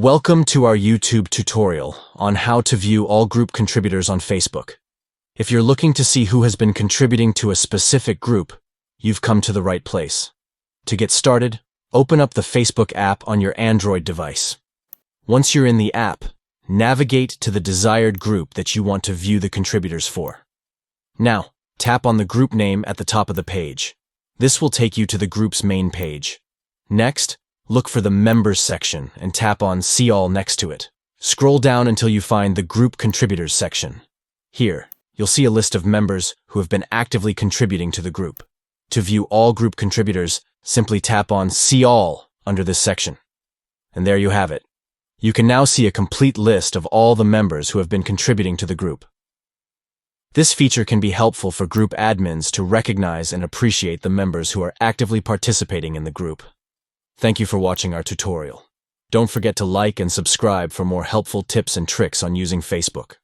Welcome to our YouTube tutorial on how to view all group contributors on Facebook. If you're looking to see who has been contributing to a specific group, you've come to the right place. To get started, open up the Facebook app on your Android device. Once you're in the app, navigate to the desired group that you want to view the contributors for. Now, tap on the group name at the top of the page. This will take you to the group's main page. Next, look for the Members section and tap on See All next to it. Scroll down until you find the Group Contributors section. Here, you'll see a list of members who have been actively contributing to the group. To view all group contributors, simply tap on See All under this section. And there you have it. You can now see a complete list of all the members who have been contributing to the group. This feature can be helpful for group admins to recognize and appreciate the members who are actively participating in the group. Thank you for watching our tutorial. Don't forget to like and subscribe for more helpful tips and tricks on using Facebook.